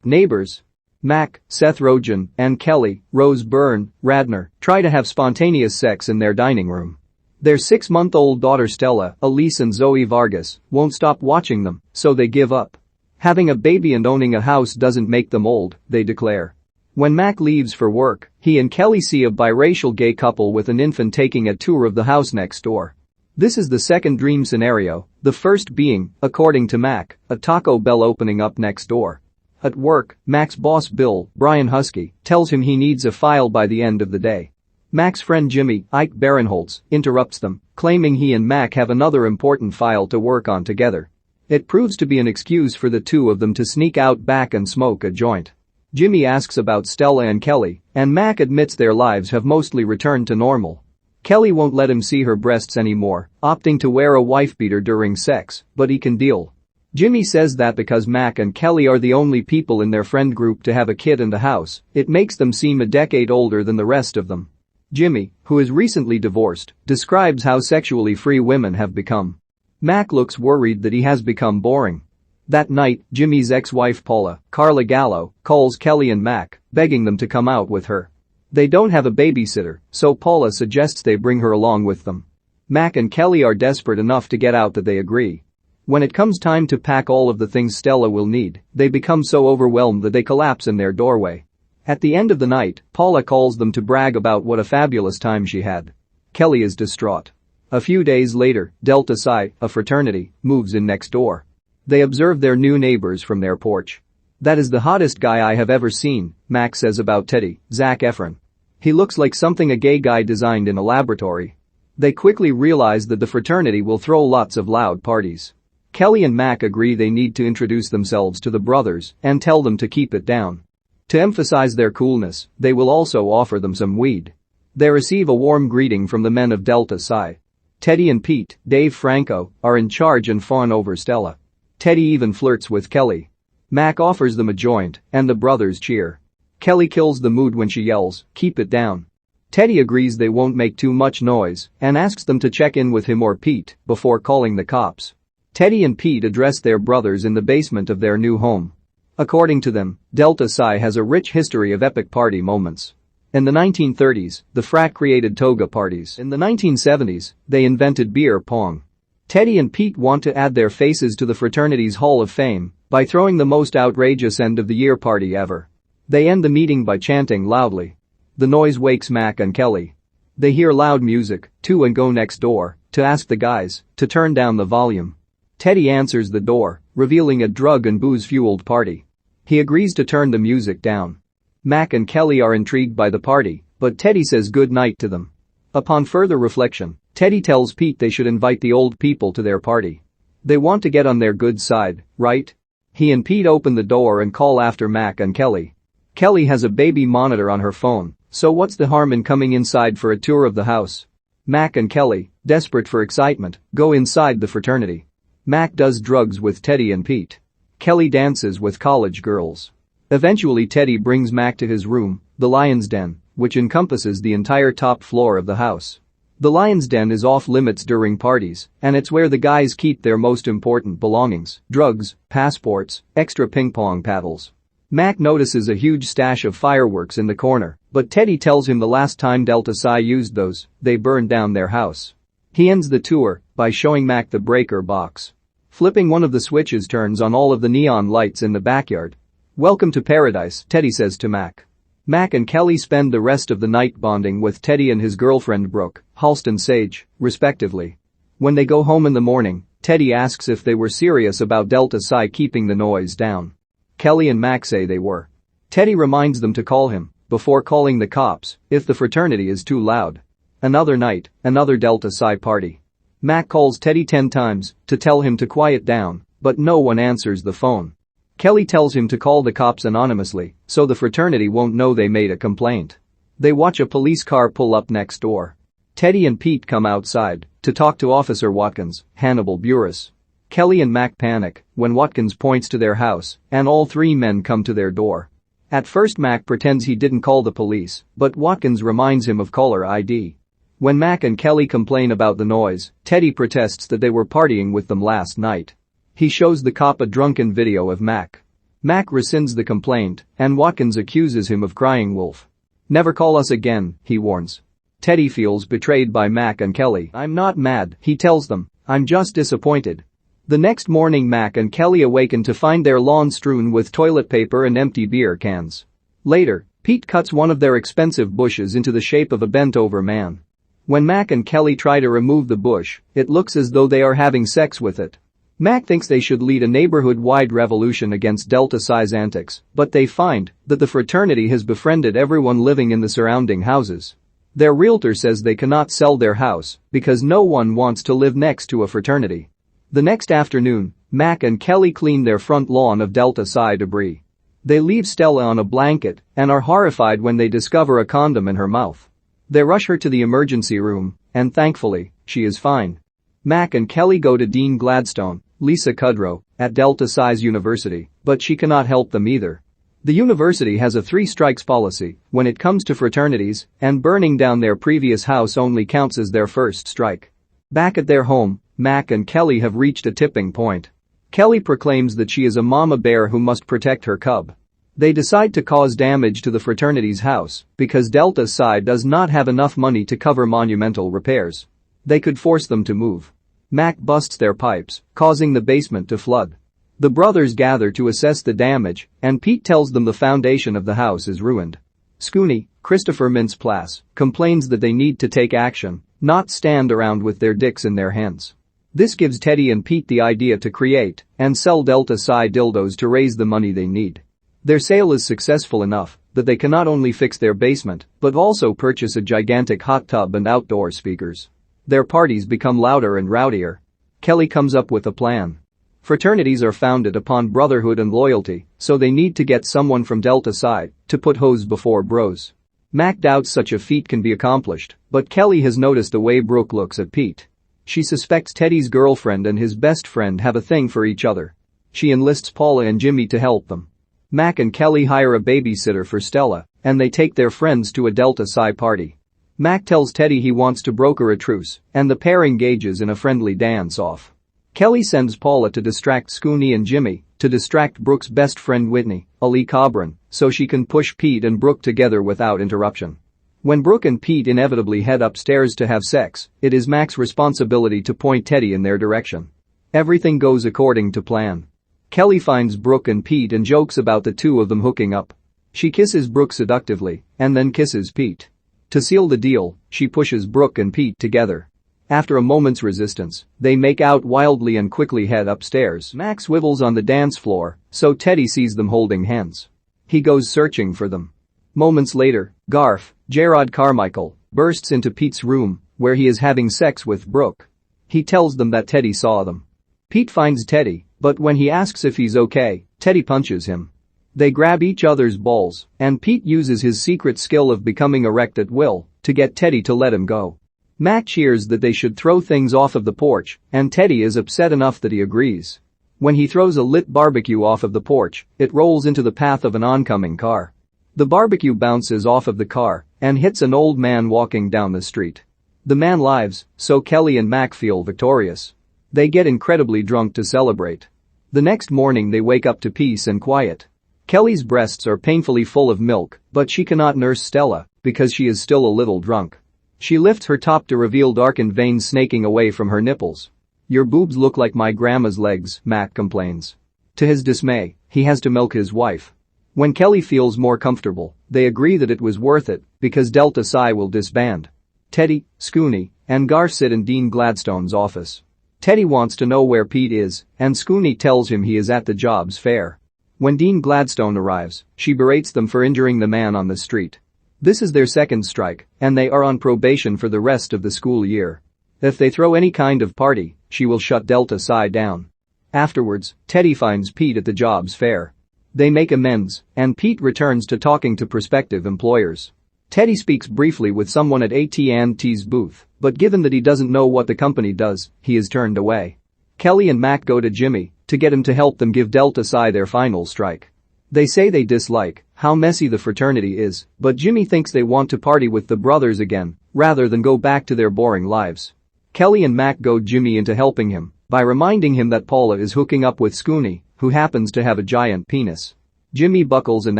Neighbors. Mac, Seth Rogen, and Kelly, Rose Byrne, Radner, try to have spontaneous sex in their dining room. Their 6-month-old daughter Stella, Elise and Zoe Vargas, won't stop watching them, so they give up. Having a baby and owning a house doesn't make them old, they declare. When Mac leaves for work, he and Kelly see a biracial gay couple with an infant taking a tour of the house next door. This is the second dream scenario, the first being, according to Mac, a Taco Bell opening up next door. At work, Mac's boss Bill, Brian Husky, tells him he needs a file by the end of the day. Mac's friend Jimmy, Ike Barinholtz, interrupts them, claiming he and Mac have another important file to work on together. It proves to be an excuse for the two of them to sneak out back and smoke a joint. Jimmy asks about Stella and Kelly, and Mac admits their lives have mostly returned to normal. Kelly won't let him see her breasts anymore, opting to wear a wife-beater during sex, but he can deal. Jimmy says that because Mac and Kelly are the only people in their friend group to have a kid in the house, it makes them seem a decade older than the rest of them. Jimmy, who is recently divorced, describes how sexually free women have become. Mac looks worried that he has become boring. That night, Jimmy's ex-wife Paula, Carla Gallo, calls Kelly and Mac, begging them to come out with her. They don't have a babysitter, so Paula suggests they bring her along with them. Mac and Kelly are desperate enough to get out that they agree. When it comes time to pack all of the things Stella will need, they become so overwhelmed that they collapse in their doorway. At the end of the night, Paula calls them to brag about what a fabulous time she had. Kelly is distraught. A few days later, Delta Psi, a fraternity, moves in next door. They observe their new neighbors from their porch. "That is the hottest guy I have ever seen," Mac says about Teddy, Zac Efron. "He looks like something a gay guy designed in a laboratory." They quickly realize that the fraternity will throw lots of loud parties. Kelly and Mac agree they need to introduce themselves to the brothers and tell them to keep it down. To emphasize their coolness, they will also offer them some weed. They receive a warm greeting from the men of Delta Psi. Teddy and Pete, Dave Franco, are in charge and fawn over Stella. Teddy even flirts with Kelly. Mac offers them a joint, and the brothers cheer. Kelly kills the mood when she yells, "Keep it down." Teddy agrees they won't make too much noise and asks them to check in with him or Pete before calling the cops. Teddy and Pete address their brothers in the basement of their new home. According to them, Delta Psi has a rich history of epic party moments. In the 1930s, the frat created toga parties. In the 1970s, they invented beer pong. Teddy and Pete want to add their faces to the fraternity's Hall of Fame by throwing the most outrageous end-of-the-year party ever. They end the meeting by chanting loudly. The noise wakes Mac and Kelly. They hear loud music, too, and go next door to ask the guys to turn down the volume. Teddy answers the door, revealing a drug and booze-fueled party. He agrees to turn the music down. Mac and Kelly are intrigued by the party, but Teddy says good night to them. Upon further reflection, Teddy tells Pete they should invite the old people to their party. They want to get on their good side, right? He and Pete open the door and call after Mac and Kelly. Kelly has a baby monitor on her phone, so what's the harm in coming inside for a tour of the house? Mac and Kelly, desperate for excitement, go inside the fraternity. Mac does drugs with Teddy and Pete. Kelly dances with college girls. Eventually Teddy brings Mac to his room, the Lion's Den, which encompasses the entire top floor of the house. The Lion's Den is off limits during parties, and it's where the guys keep their most important belongings: drugs, passports, extra ping pong paddles. Mac notices a huge stash of fireworks in the corner, but Teddy tells him the last time Delta Psi used those, they burned down their house. He ends the tour by showing Mac the breaker box. Flipping one of the switches turns on all of the neon lights in the backyard. "Welcome to paradise," Teddy says to Mac. Mac and Kelly spend the rest of the night bonding with Teddy and his girlfriend Brooke, Halston Sage, respectively. When they go home in the morning, Teddy asks if they were serious about Delta Psi keeping the noise down. Kelly and Mac say they were. Teddy reminds them to call him, before calling the cops, if the fraternity is too loud. Another night, another Delta Psi party. Mac calls Teddy 10 times to tell him to quiet down, but no one answers the phone. Kelly tells him to call the cops anonymously, so the fraternity won't know they made a complaint. They watch a police car pull up next door. Teddy and Pete come outside to talk to Officer Watkins, Hannibal Buress. Kelly and Mac panic when Watkins points to their house, and all three men come to their door. At first Mac pretends he didn't call the police, but Watkins reminds him of caller ID. When Mac and Kelly complain about the noise, Teddy protests that they were partying with them last night. He shows the cop a drunken video of Mac. Mac rescinds the complaint, and Watkins accuses him of crying wolf. "Never call us again," he warns. Teddy feels betrayed by Mac and Kelly. "I'm not mad," he tells them. "I'm just disappointed." The next morning Mac and Kelly awaken to find their lawn strewn with toilet paper and empty beer cans. Later, Pete cuts one of their expensive bushes into the shape of a bent-over man. When Mac and Kelly try to remove the bush, it looks as though they are having sex with it. Mac thinks they should lead a neighborhood-wide revolution against Delta Psi's antics, but they find that the fraternity has befriended everyone living in the surrounding houses. Their realtor says they cannot sell their house because no one wants to live next to a fraternity. The next afternoon, Mac and Kelly clean their front lawn of Delta Psi debris. They leave Stella on a blanket and are horrified when they discover a condom in her mouth. They rush her to the emergency room, and thankfully, she is fine. Mac and Kelly go to Dean Gladstone, Lisa Kudrow, at Delta Psi's university, but she cannot help them either. The university has a 3-strikes policy when it comes to fraternities, and burning down their previous house only counts as their first strike. Back at their home, Mac and Kelly have reached a tipping point. Kelly proclaims that she is a mama bear who must protect her cub. They decide to cause damage to the fraternity's house because Delta Psi does not have enough money to cover monumental repairs. They could force them to move. Mac busts their pipes, causing the basement to flood. The brothers gather to assess the damage, and Pete tells them the foundation of the house is ruined. Scooney, Christopher Mintz-Plasse, complains that they need to take action, not stand around with their dicks in their hands. This gives Teddy and Pete the idea to create and sell Delta Psi dildos to raise the money they need. Their sale is successful enough that they can not only fix their basement but also purchase a gigantic hot tub and outdoor speakers. Their parties become louder and rowdier. Kelly comes up with a plan. Fraternities are founded upon brotherhood and loyalty, so they need to get someone from Delta Psi to put hoes before bros. Mac doubts such a feat can be accomplished, but Kelly has noticed the way Brooke looks at Pete. She suspects Teddy's girlfriend and his best friend have a thing for each other. She enlists Paula and Jimmy to help them. Mac and Kelly hire a babysitter for Stella, and they take their friends to a Delta Psi party. Mac tells Teddy he wants to broker a truce, and the pair engages in a friendly dance-off. Kelly sends Paula to distract Scooney and Jimmy, to distract Brooke's best friend Whitney, Ali Cabron, so she can push Pete and Brooke together without interruption. When Brooke and Pete inevitably head upstairs to have sex, it is Mac's responsibility to point Teddy in their direction. Everything goes according to plan. Kelly finds Brooke and Pete and jokes about the two of them hooking up. She kisses Brooke seductively and then kisses Pete. To seal the deal, she pushes Brooke and Pete together. After a moment's resistance, they make out wildly and quickly head upstairs. Mac swivels on the dance floor, so Teddy sees them holding hands. He goes searching for them. Moments later, Jerrod Carmichael, bursts into Pete's room, where he is having sex with Brooke. He tells them that Teddy saw them. Pete finds Teddy, but when he asks if he's okay, Teddy punches him. They grab each other's balls, and Pete uses his secret skill of becoming erect at will to get Teddy to let him go. Mac cheers that they should throw things off of the porch, and Teddy is upset enough that he agrees. When he throws a lit barbecue off of the porch, it rolls into the path of an oncoming car. The barbecue bounces off of the car and hits an old man walking down the street. The man lives, so Kelly and Mac feel victorious. They get incredibly drunk to celebrate. The next morning they wake up to peace and quiet. Kelly's breasts are painfully full of milk, but she cannot nurse Stella because she is still a little drunk. She lifts her top to reveal darkened veins snaking away from her nipples. "Your boobs look like my grandma's legs," Mac complains. To his dismay, he has to milk his wife. When Kelly feels more comfortable, they agree that it was worth it because Delta Psi will disband. Teddy, Scooney, and Gar sit in Dean Gladstone's office. Teddy wants to know where Pete is, and Scooney tells him he is at the jobs fair. When Dean Gladstone arrives, she berates them for injuring the man on the street. This is their second strike, and they are on probation for the rest of the school year. If they throw any kind of party, she will shut Delta Psi down. Afterwards, Teddy finds Pete at the jobs fair. They make amends, and Pete returns to talking to prospective employers. Teddy speaks briefly with someone at AT&T's booth, but given that he doesn't know what the company does, he is turned away. Kelly and Mac go to Jimmy to get him to help them give Delta Psi their final strike. They say they dislike how messy the fraternity is, but Jimmy thinks they want to party with the brothers again rather than go back to their boring lives. Kelly and Mac goad Jimmy into helping him by reminding him that Paula is hooking up with Scooney, who happens to have a giant penis. Jimmy buckles and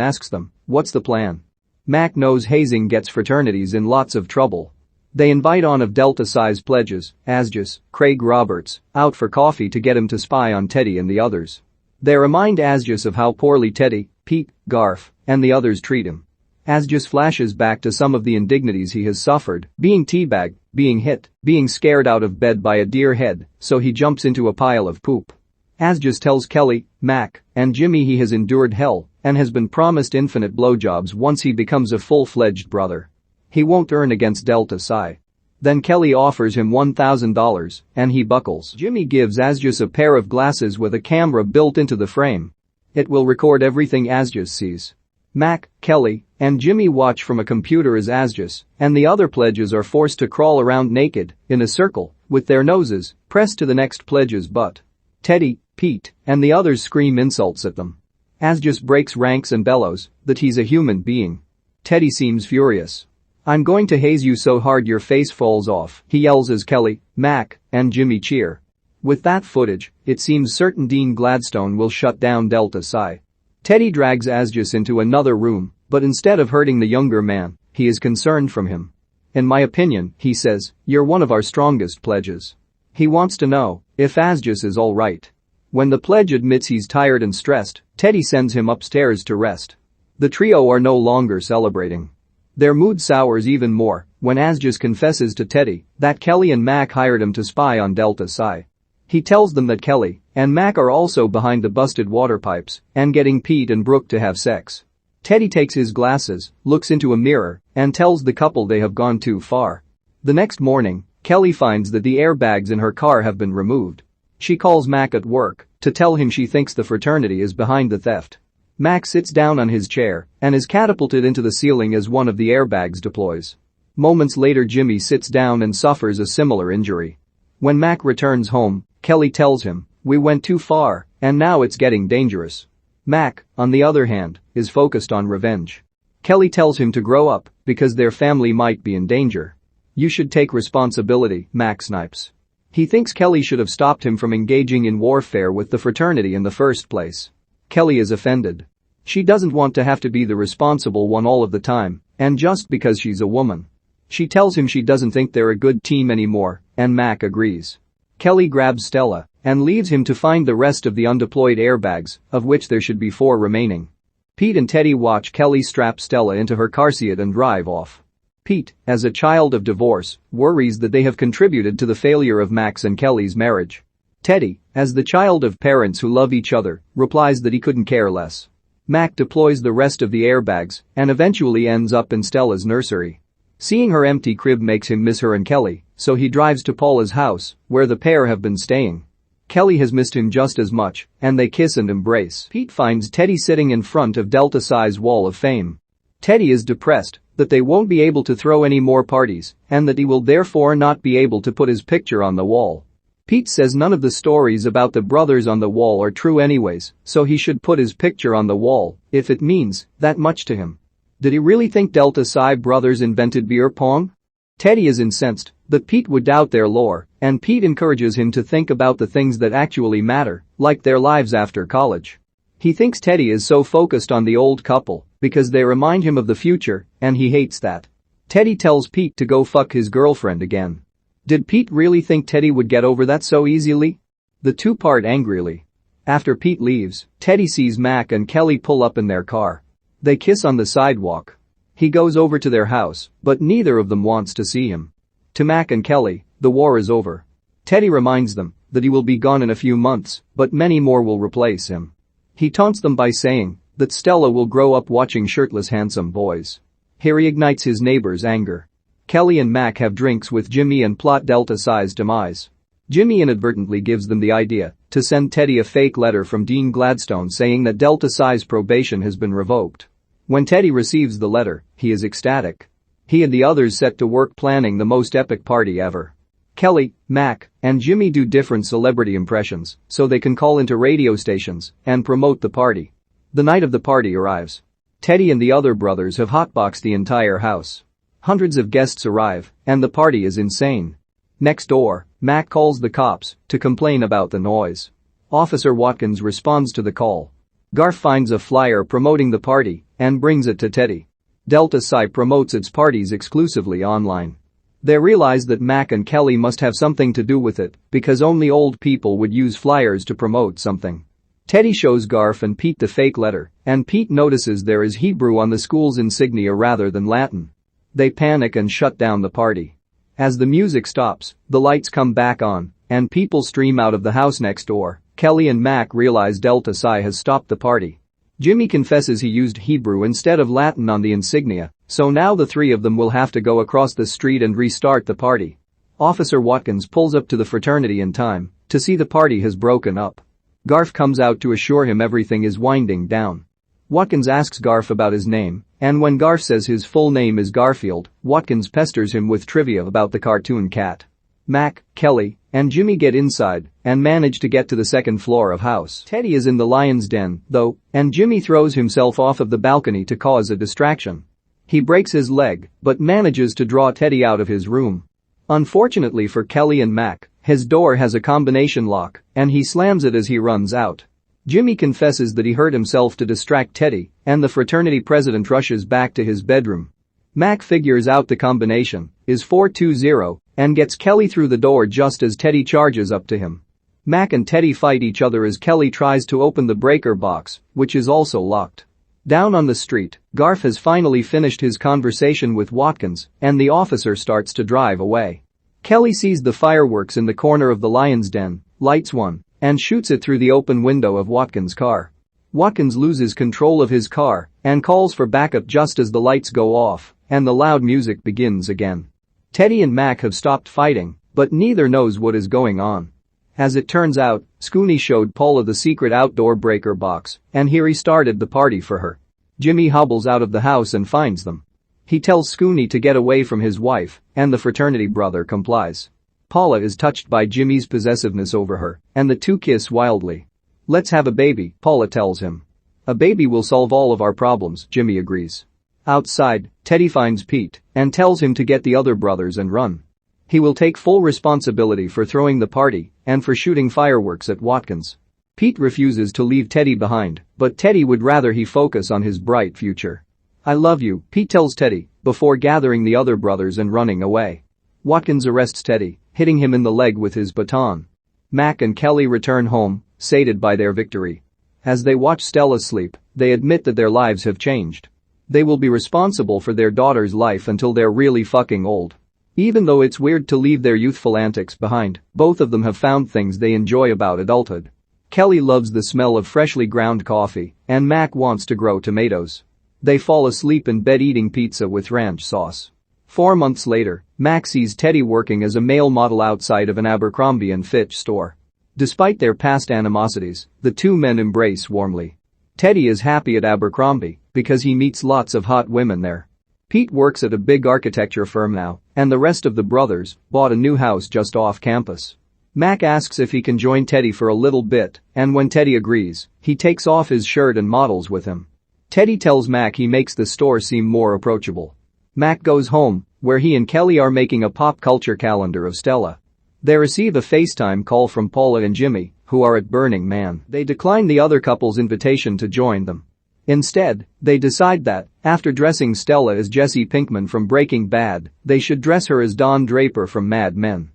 asks them, "What's the plan?" Mac knows hazing gets fraternities in lots of trouble. They invite on of Delta Psi's pledges, Asgus, Craig Roberts, out for coffee to get him to spy on Teddy and the others. They remind Asgus of how poorly Teddy, Pete, Garf, and the others treat him. Asgus flashes back to some of the indignities he has suffered, being teabagged, being hit, being scared out of bed by a deer head, so he jumps into a pile of poop. Asgus tells Kelly, Mac, and Jimmy he has endured hell and has been promised infinite blowjobs once he becomes a full-fledged brother. He won't earn against Delta Psi. Then Kelly offers him $1,000 and he buckles. Jimmy gives Asgus a pair of glasses with a camera built into the frame. It will record everything Asgus sees. Mac, Kelly, and Jimmy watch from a computer as Asgus and the other pledges are forced to crawl around naked, in a circle, with their noses pressed to the next pledge's butt. Teddy, Pete, and the others scream insults at them. Asgus breaks ranks and bellows that he's a human being. Teddy seems furious. "I'm going to haze you so hard your face falls off," he yells as Kelly, Mac, and Jimmy cheer. With that footage, it seems certain Dean Gladstone will shut down Delta Psi. Teddy drags Asgus into another room, but instead of hurting the younger man, he is concerned from him. "In my opinion," he says, "you're one of our strongest pledges." He wants to know if Asgus is all right. When the pledge admits he's tired and stressed, Teddy sends him upstairs to rest. The trio are no longer celebrating. Their mood sours even more when Asgus confesses to Teddy that Kelly and Mac hired him to spy on Delta Psi. He tells them that Kelly and Mac are also behind the busted water pipes and getting Pete and Brooke to have sex. Teddy takes his glasses, looks into a mirror, and tells the couple they have gone too far. The next morning, Kelly finds that the airbags in her car have been removed. She calls Mac at work to tell him she thinks the fraternity is behind the theft. Mac sits down on his chair and is catapulted into the ceiling as one of the airbags deploys. Moments later Jimmy sits down and suffers a similar injury. When Mac returns home, Kelly tells him, "We went too far, and now it's getting dangerous." Mac, on the other hand, is focused on revenge. Kelly tells him to grow up because their family might be in danger. "You should take responsibility," Mac snipes. He thinks Kelly should have stopped him from engaging in warfare with the fraternity in the first place. Kelly is offended. She doesn't want to have to be the responsible one all of the time, and just because she's a woman. She tells him she doesn't think they're a good team anymore, and Mac agrees. Kelly grabs Stella and leaves him to find the rest of the undeployed airbags, of which there should be 4 remaining. Pete and Teddy watch Kelly strap Stella into her car seat and drive off. Pete, as a child of divorce, worries that they have contributed to the failure of Mac's and Kelly's marriage. Teddy, as the child of parents who love each other, replies that he couldn't care less. Mac deploys the rest of the airbags and eventually ends up in Stella's nursery. Seeing her empty crib makes him miss her and Kelly, so he drives to Paula's house, where the pair have been staying. Kelly has missed him just as much, and they kiss and embrace. Pete finds Teddy sitting in front of Delta Psi's wall of fame. Teddy is depressed that they won't be able to throw any more parties and that he will therefore not be able to put his picture on the wall. Pete says none of the stories about the brothers on the wall are true anyways, so he should put his picture on the wall if it means that much to him. Did he really think Delta Psi brothers invented beer pong? Teddy is incensed that Pete would doubt their lore, and Pete encourages him to think about the things that actually matter, like their lives after college. He thinks Teddy is so focused on the old couple because they remind him of the future, and he hates that. Teddy tells Pete to go fuck his girlfriend again. Did Pete really think Teddy would get over that so easily? The two part angrily. After Pete leaves, Teddy sees Mac and Kelly pull up in their car. They kiss on the sidewalk. He goes over to their house, but neither of them wants to see him. To Mac and Kelly, the war is over. Teddy reminds them that he will be gone in a few months, but many more will replace him. He taunts them by saying that Stella will grow up watching shirtless handsome boys. Here he ignites his neighbor's anger. Kelly and Mac have drinks with Jimmy and plot Delta Psi's demise. Jimmy inadvertently gives them the idea to send Teddy a fake letter from Dean Gladstone saying that Delta Psi's probation has been revoked. When Teddy receives the letter, he is ecstatic. He and the others set to work planning the most epic party ever. Kelly, Mac, and Jimmy do different celebrity impressions so they can call into radio stations and promote the party. The night of the party arrives. Teddy and the other brothers have hotboxed the entire house. Hundreds of guests arrive, and the party is insane. Next door, Mac calls the cops to complain about the noise. Officer Watkins responds to the call. Garf finds a flyer promoting the party and brings it to Teddy. Delta Psi promotes its parties exclusively online. They realize that Mac and Kelly must have something to do with it because only old people would use flyers to promote something. Teddy shows Garf and Pete the fake letter, and Pete notices there is Hebrew on the school's insignia rather than Latin. They panic and shut down the party. As the music stops, the lights come back on, and people stream out of the house next door. Kelly and Mac realize Delta Psi has stopped the party. Jimmy confesses he used Hebrew instead of Latin on the insignia, so now the three of them will have to go across the street and restart the party. Officer Watkins pulls up to the fraternity in time to see the party has broken up. Garf comes out to assure him everything is winding down. Watkins asks Garf about his name, and when Garf says his full name is Garfield, Watkins pesters him with trivia about the cartoon cat. Mac, Kelly, and Jimmy get inside and manage to get to the second floor of house. Teddy is in the lion's den, though, and Jimmy throws himself off of the balcony to cause a distraction. He breaks his leg, but manages to draw Teddy out of his room. Unfortunately for Kelly and Mac, his door has a combination lock, and he slams it as he runs out. Jimmy confesses that he hurt himself to distract Teddy, and the fraternity president rushes back to his bedroom. Mac figures out the combination is 420 and gets Kelly through the door just as Teddy charges up to him. Mac and Teddy fight each other as Kelly tries to open the breaker box, which is also locked. Down on the street, Garf has finally finished his conversation with Watkins, and the officer starts to drive away. Kelly sees the fireworks in the corner of the lion's den, lights one, and shoots it through the open window of Watkins' car. Watkins loses control of his car and calls for backup just as the lights go off and the loud music begins again. Teddy and Mac have stopped fighting, but neither knows what is going on. As it turns out, Scooney showed Paula the secret outdoor breaker box, and he restarted the party for her. Jimmy hobbles out of the house and finds them. He tells Scooney to get away from his wife, and the fraternity brother complies. Paula is touched by Jimmy's possessiveness over her, and the two kiss wildly. "Let's have a baby," Paula tells him. "A baby will solve all of our problems," Jimmy agrees. Outside, Teddy finds Pete and tells him to get the other brothers and run. He will take full responsibility for throwing the party and for shooting fireworks at Watkins. Pete refuses to leave Teddy behind, but Teddy would rather he focus on his bright future. "I love you," Pete tells Teddy, before gathering the other brothers and running away. Watkins arrests Teddy, hitting him in the leg with his baton. Mac and Kelly return home, sated by their victory. As they watch Stella sleep, they admit that their lives have changed. They will be responsible for their daughter's life until they're really fucking old. Even though it's weird to leave their youthful antics behind, both of them have found things they enjoy about adulthood. Kelly loves the smell of freshly ground coffee, and Mac wants to grow tomatoes. They fall asleep in bed eating pizza with ranch sauce. 4 months later, Mac sees Teddy working as a male model outside of an Abercrombie & Fitch store. Despite their past animosities, the two men embrace warmly. Teddy is happy at Abercrombie because he meets lots of hot women there. Pete works at a big architecture firm now, and the rest of the brothers bought a new house just off campus. Mac asks if he can join Teddy for a little bit, and when Teddy agrees, he takes off his shirt and models with him. Teddy tells Mac he makes the store seem more approachable. Mac goes home, where he and Kelly are making a pop culture calendar of Stella. They receive a FaceTime call from Paula and Jimmy, who are at Burning Man. They decline the other couple's invitation to join them. Instead, they decide that, after dressing Stella as Jesse Pinkman from Breaking Bad, they should dress her as Don Draper from Mad Men.